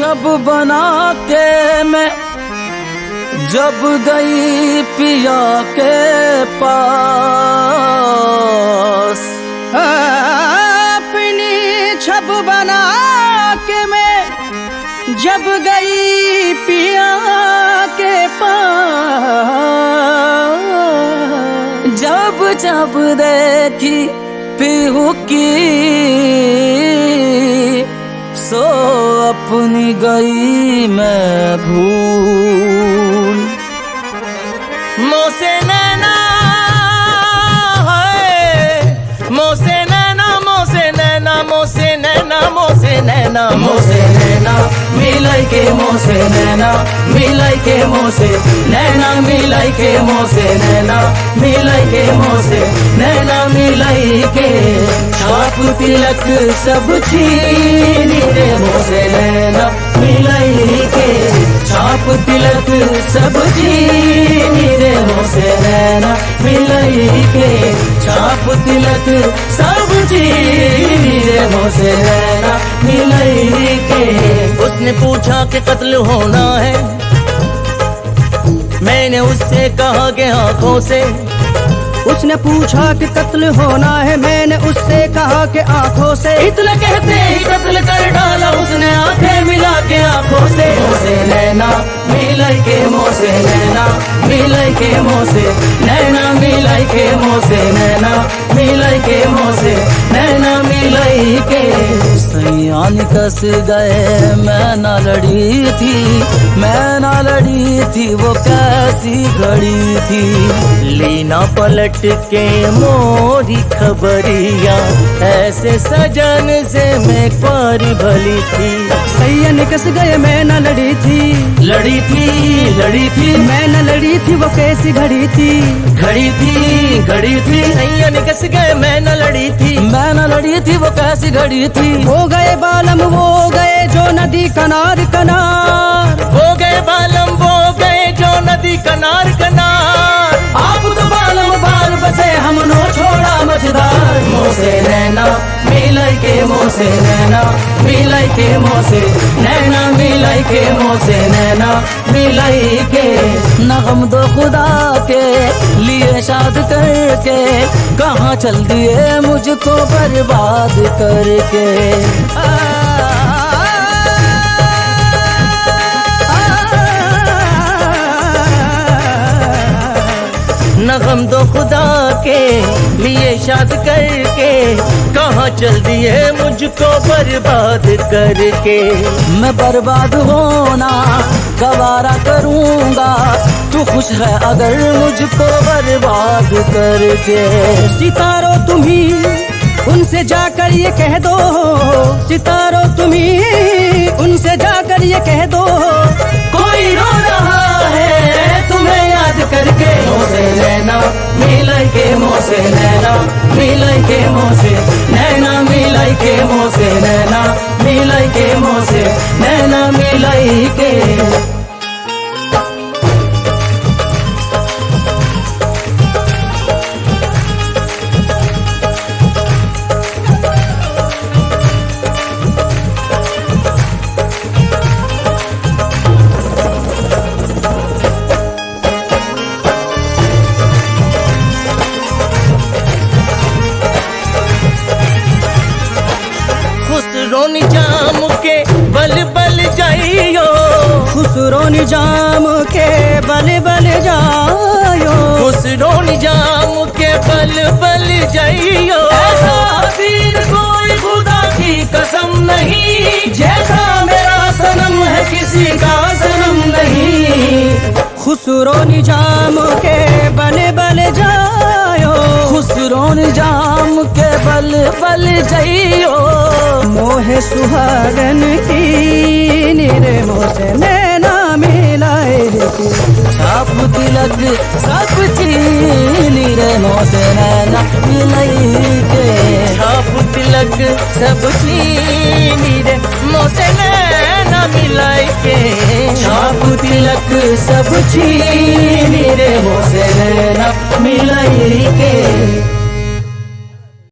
शब बना के मैं जब गई पिया के पास, अपनी छब बना के मैं जब गई पिया के पास, जब जब देखी पीहू की सो अपनी गई मैं भूल। मोसे नैना है, मोसे नैना, मोसे नैना, मोसे नैना, मोसे नैना, मोसे नैना मिलाई के मोसे नैना मिलाई के मोसे नैना मिलाई के मोसे नैना मिलाई के मोसे नैना मिलाई के छाप तिलक सब छीन रे मोसे नैना मिलाई के छाप तिलक सब छीन रे मोसे नैना मिलाई के छाप तिलक सब छीन रे मोसे नैना मिलाई के। उसने पूछा कि कत्ल होना है, मैंने उससे कहा कि आंखों से। उसने पूछा कि कत्ल होना है, मैंने उससे कहा कि आंखों से। इतना कहते ही कत्ल कर डाला उसने आंखें मिला के आंखों से। मोसे नैना मिलाई के मोसे नैना मिलाई के मोसे नैना मिलाई के मोसे नैना मिलाई के मोसे नैना मिलाई के। सैयान कस गए मैं ना लड़ी थी, मैं ना लड़ी थी वो कैसी घड़ी थी। लीना पलट के मोरी खबरिया, ऐसे सजन से मैं पारी भली थी। सैया निकस गए मैं न लड़ी थी, लड़ी थी लड़ी थी मैं न लड़ी थी वो कैसी घड़ी थी। घड़ी थी घड़ी थी सैया निकस गए मैं न लड़ी थी, मैं न लड़ी थी वो कैसी घड़ी थी। हो गए बालम वो गए जो नदी कनार कनार, हो गए बालम वो गए जो नदी कनार कनार। आप तो बालम बाल बसे हमनो छोड़ा मझदार। मोसे नैना मिलाई के मोसे नैना मिलाई के मोसे नैना मिलाई के मोसे नैना मिलाई के। नगम दो खुदा के लिए शाद करके कहाँ चल दिए मुझको बर्बाद करके। नगम दो खुदा के लिए शाद करके कहाँ चल दिए मुझको बर्बाद करके। मैं बर्बाद होना गवारा करूँगा, तू खुश है अगर मुझको बर्बाद करके। सितारों तुम्ही उनसे जाकर ये कह दो, सितारों तुम्ही उनसे जाकर ये कह दो, कोई रो रहा है तुम्हें याद करके। मोसे नैना मिलाई के मोसे नैना मिलाई के मोसे नैना मिलाई के मोसे नैना मिलाई के मोसे नैना मिलाई के। खुसरो निजाम के बल बल जाइयो, खुसरो निजाम के बल बल जायो, खुसरो निजाम के बल बल जाइयो। ऐसा हसीन कोई खुदा की कसम नहीं, जैसा मेरा सनम है किसी का सनम नहीं। खुसरो निजाम के बल बल जायो, खुसरो निजाम के बल बल जाइयो। मोहे सुहागन की निरे मोसे नैना मिलाए की, छाप तिलक सब चीनी रे मोसे नैना मिलाई के। छाप तिलक सब चीनी रे मोसे नैना मिलाई के। छाप तिलक सब चीनी रे मोसे नैना मिलाई